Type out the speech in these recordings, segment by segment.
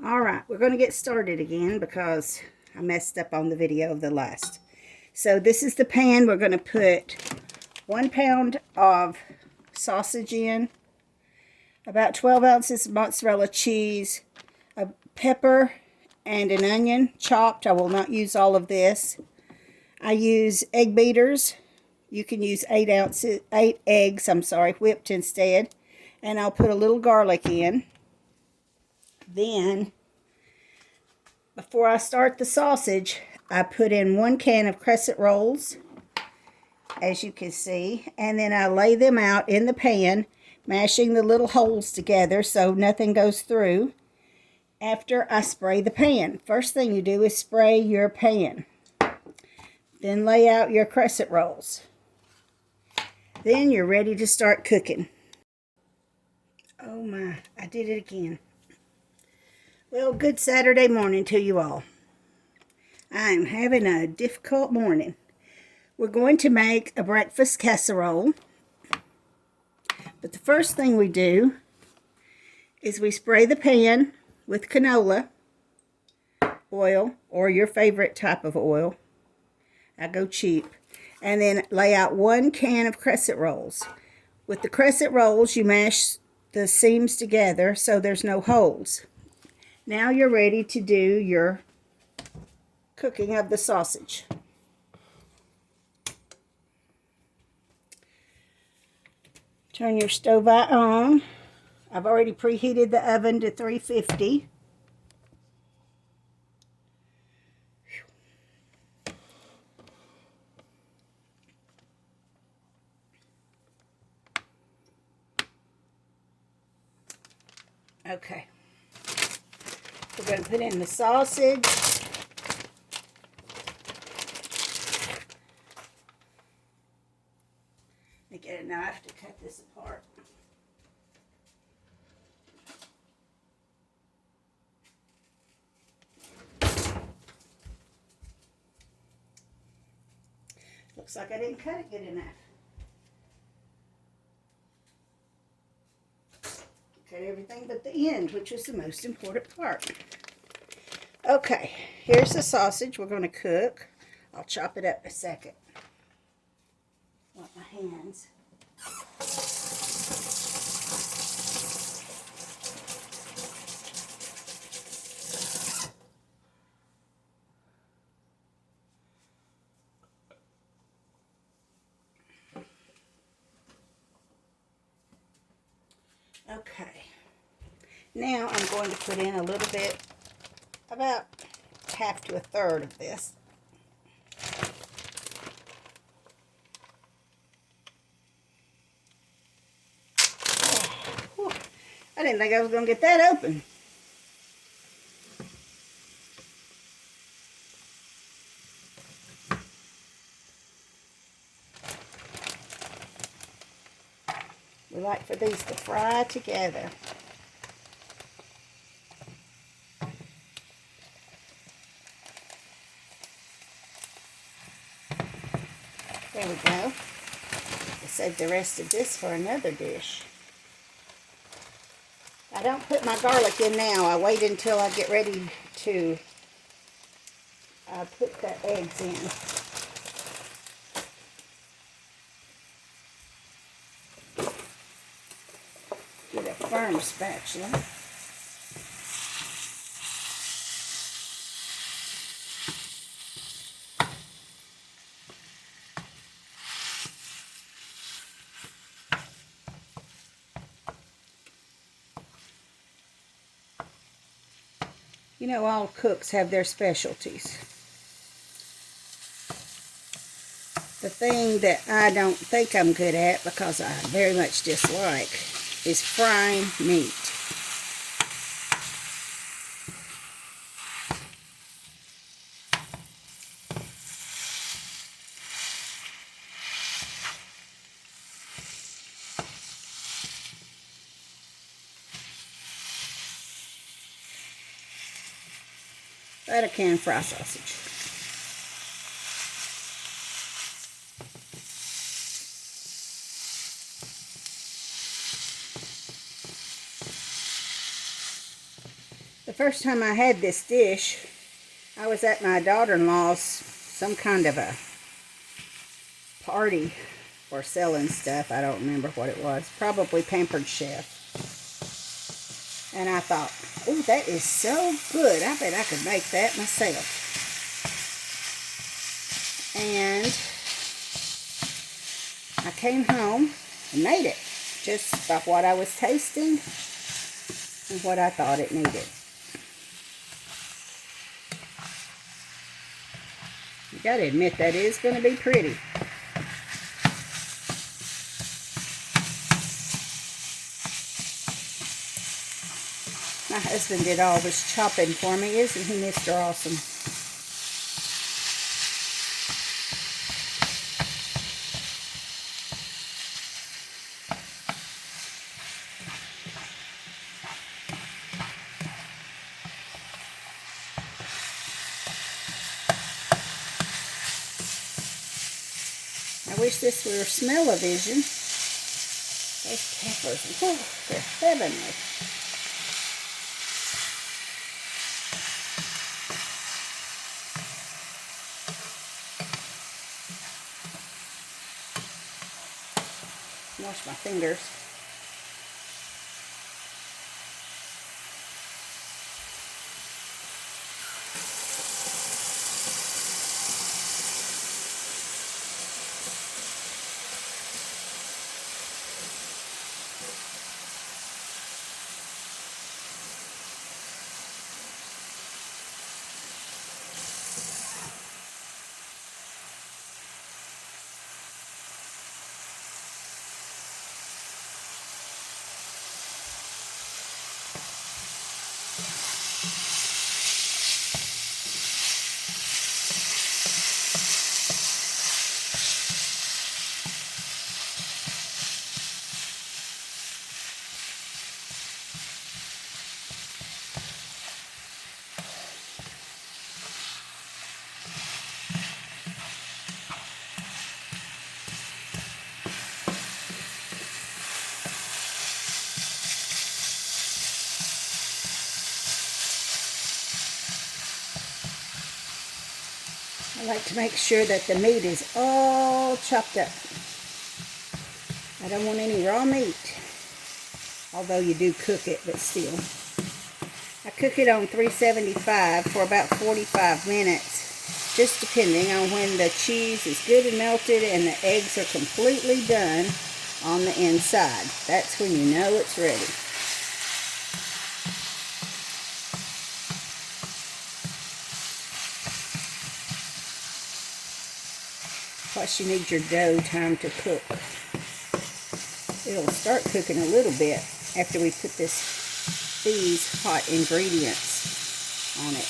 Alright, we're going to get started again because I messed up on the video of the last. So this is the pan. We're going to put 1 pound of sausage in, about 12 ounces of mozzarella cheese, a pepper, and an onion chopped. I will not use all of this. I use egg beaters. You can use 8 eggs, whipped instead. And I'll put a little garlic in. Then, before I start the sausage, I put in 1 can of crescent rolls, as you can see. And then I lay them out in the pan, mashing the little holes together so nothing goes through. After I spray the pan, first thing you do is spray your pan. Then lay out your crescent rolls. Then you're ready to start cooking. Oh my, I did it again. Well, good Saturday morning to you all. I'm having a difficult morning. We're going to make a breakfast casserole. But the first thing we do is we spray the pan with canola oil or your favorite type of oil. I go cheap. And then lay out 1 can of crescent rolls. With the crescent rolls, you mash the seams together so there's no holes. Now you're ready to do your cooking of the sausage. Turn your stove on. I've already preheated the oven to 350. Okay. We're going to put in the sausage. Let me get a knife to cut this apart. Looks like I didn't cut it good enough. Cut everything but the end, which was the most important part. Okay, here's the sausage we're going to cook. I'll chop it up in a second. Want my hands. Okay, now I'm going to put in a little bit, about half to a third of this. Whew, I didn't think I was going to get that open. We like for these to fry together. There we go. I'll save the rest of this for another dish. I don't put my garlic in now. I wait until I get ready to put the eggs in. Get a firm spatula. You know, all cooks have their specialties. The thing that I don't think I'm good at, because I very much dislike, is frying meat. But I can fry sausage. The first time I had this dish, I was at my daughter-in-law's, some kind of a party for selling stuff. I don't remember what it was. Probably Pampered Chef. And I thought, oh, that is so good. I bet I could make that myself. And I came home and made it just by what I was tasting and what I thought it needed. You gotta admit that is going to be pretty. My husband did all this chopping for me. Isn't he Mr. Awesome? I wish this were smell-o-vision. Those peppers, oh, they're heavenly. Wash my fingers. I like to make sure that the meat is all chopped up. I don't want any raw meat, although you do cook it, but still. I cook it on 375 for about 45 minutes, just depending on when the cheese is good and melted and the eggs are completely done on the inside. That's when you know it's ready. Plus you need your dough time to cook. It'll start cooking a little bit after we put these hot ingredients on it.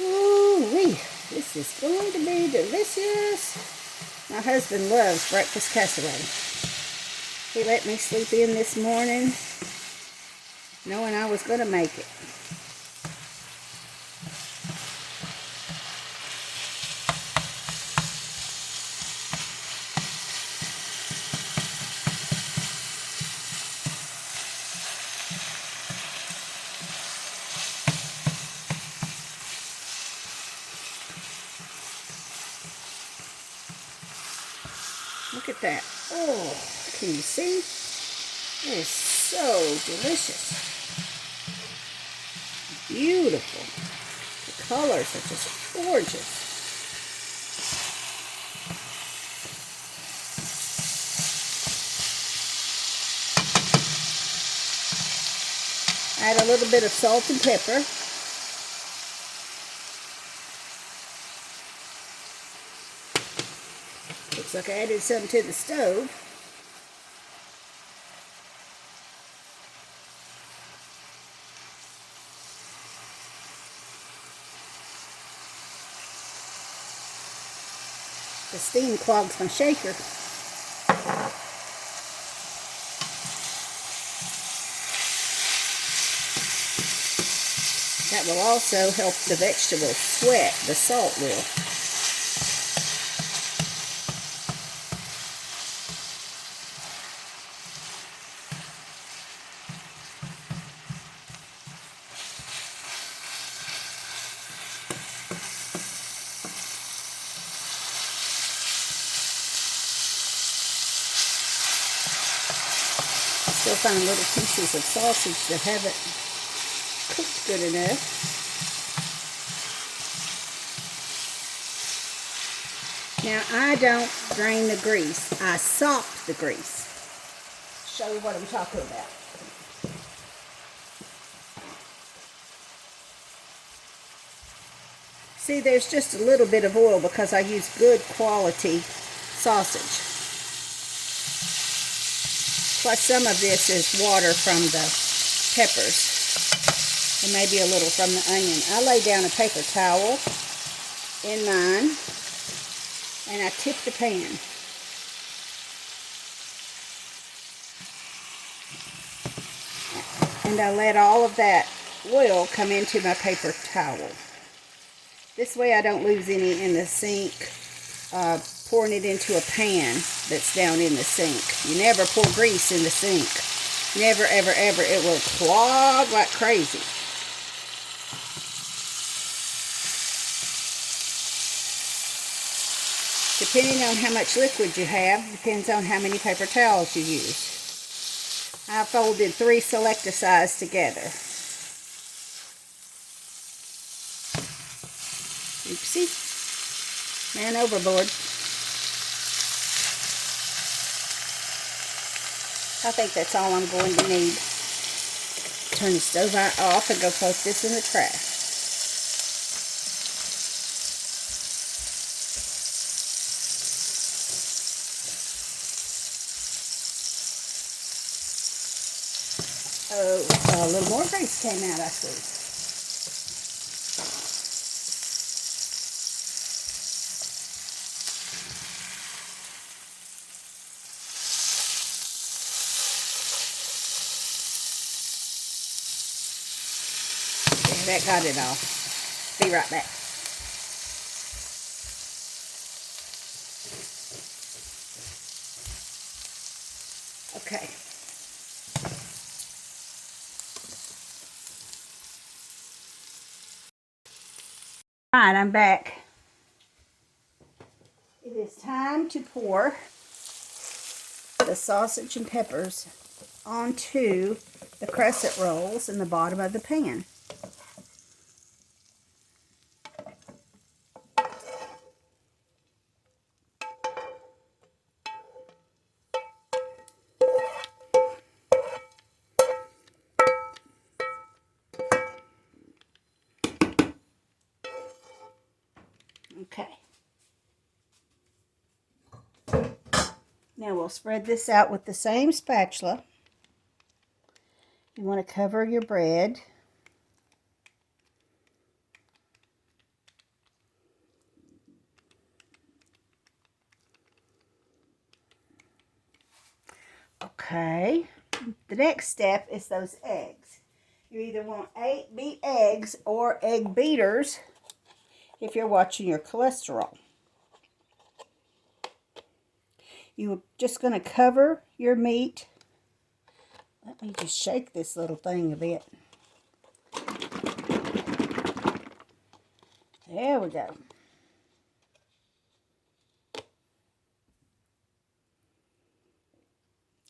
Ooh-wee, this is going to be delicious. My husband loves breakfast casserole. He let me sleep in this morning knowing I was going to make it. Look at that. Oh, can you see? It is so delicious. Beautiful. The colors are just gorgeous. Add a little bit of salt and pepper. Looks like I added some to the stove. The steam clogs my shaker. That will also help the vegetables sweat. The salt will. Still find little pieces of sausage that haven't cooked good enough. Now, I don't drain the grease. I salt the grease. Show you what I'm talking about. See, there's just a little bit of oil because I use good quality sausage. Plus, some of this is water from the peppers. And maybe a little from the onion. I lay down a paper towel in mine, and I tip the pan. And I let all of that oil come into my paper towel. This way I don't lose any in the sink, pouring it into a pan that's down in the sink. You never pour grease in the sink. Never, ever, ever. It will clog like crazy. Depending on how much liquid you have, depends on how many paper towels you use. I folded 3 Select-A-Size together. Oopsie. Man overboard. I think that's all I'm going to need. Turn the stove off and go poke this in the trash. Oh, a little more grease came out, I see. That got it all. Be right back. Okay. Alright, I'm back. It is time to pour the sausage and peppers onto the crescent rolls in the bottom of the pan. Okay. Now we'll spread this out with the same spatula. You want to cover your bread. Okay. The next step is those eggs. You either want beat eggs or egg beaters if you're watching your cholesterol. You're just going to cover your meat. Let me just shake this little thing a bit. There we go.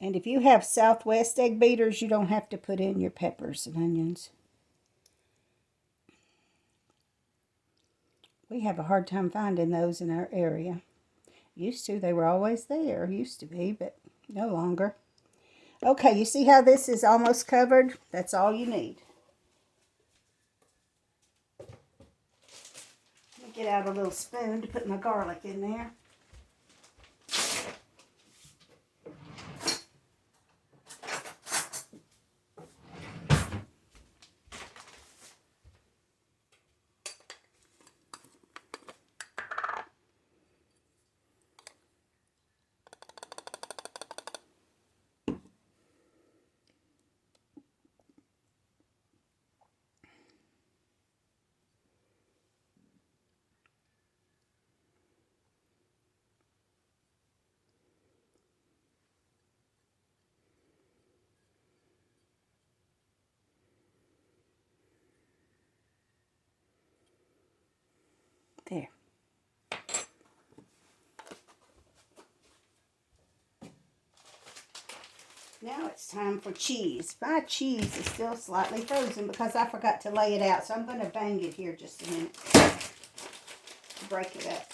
And if you have Southwest egg beaters, you don't have to put in your peppers and onions. We have a hard time finding those in our area. Used to, they were always there. Used to be, but no longer. Okay, you see how this is almost covered? That's all you need. Let me get out a little spoon to put my garlic in there. Now it's time for cheese. My cheese is still slightly frozen because I forgot to lay it out. So I'm going to bang it here just a minute to break it up.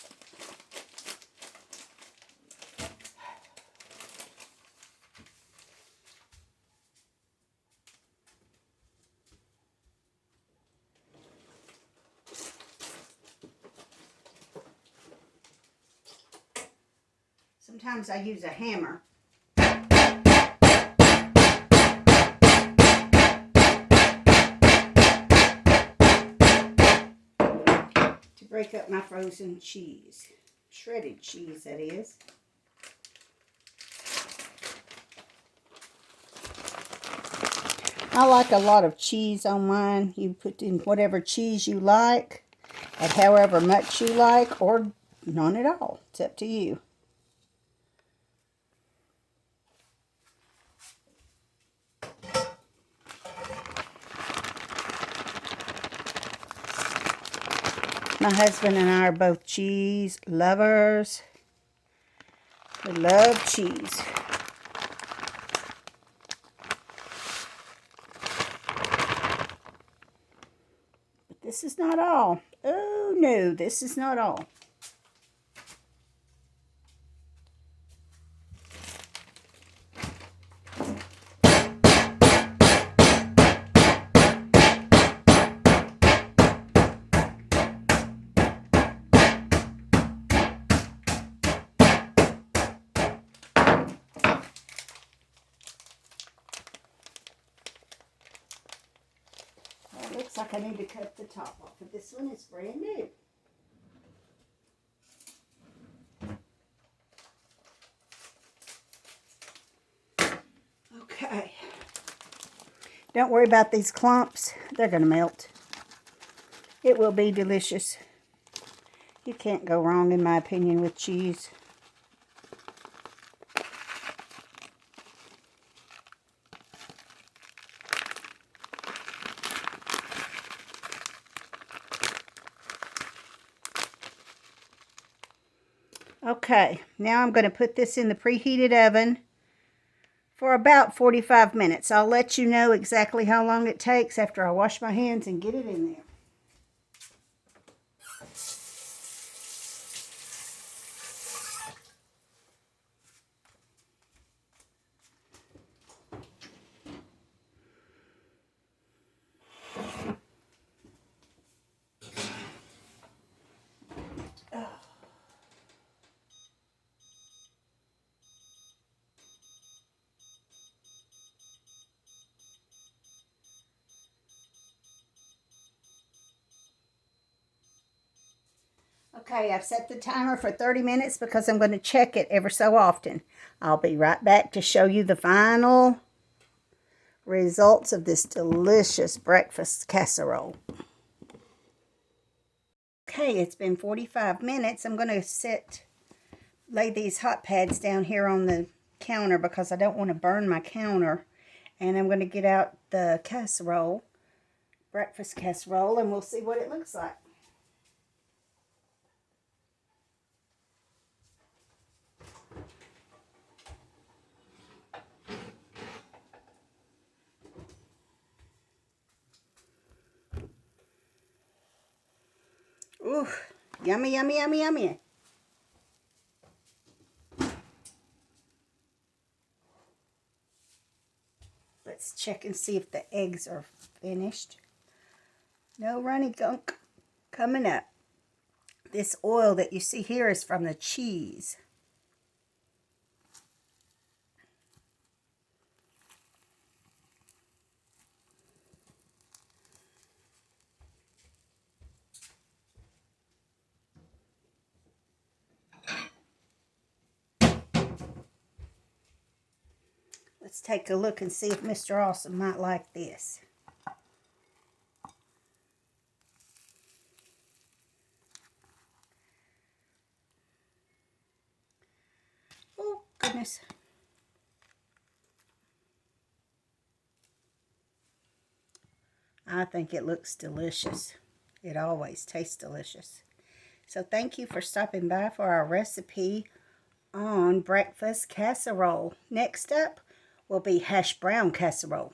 Sometimes I use a hammer. To break up my frozen cheese. Shredded cheese, that is. I like a lot of cheese on mine. You put in whatever cheese you like, at however much you like, or none at all. It's up to you. My husband and I are both cheese lovers. We love cheese. But this is not all. Oh no, this is not all. It looks like I need to cut the top off, but this one is brand new. Okay. Don't worry about these clumps. They're going to melt. It will be delicious. You can't go wrong, in my opinion, with cheese. Okay, now I'm going to put this in the preheated oven for about 45 minutes. I'll let you know exactly how long it takes after I wash my hands and get it in there. Okay, I've set the timer for 30 minutes because I'm going to check it ever so often. I'll be right back to show you the final results of this delicious breakfast casserole. Okay, it's been 45 minutes. I'm going to lay these hot pads down here on the counter because I don't want to burn my counter. And I'm going to get out the casserole, breakfast casserole, and we'll see what it looks like. Ooh, yummy, yummy, yummy, yummy. Let's check and see if the eggs are finished. No runny gunk coming up. This oil that you see here is from the cheese. Let's take a look and see if Mr. Awesome might like this. Oh, goodness. I think it looks delicious. It always tastes delicious. So thank you for stopping by for our recipe on breakfast casserole. Next up, will be hash brown casserole.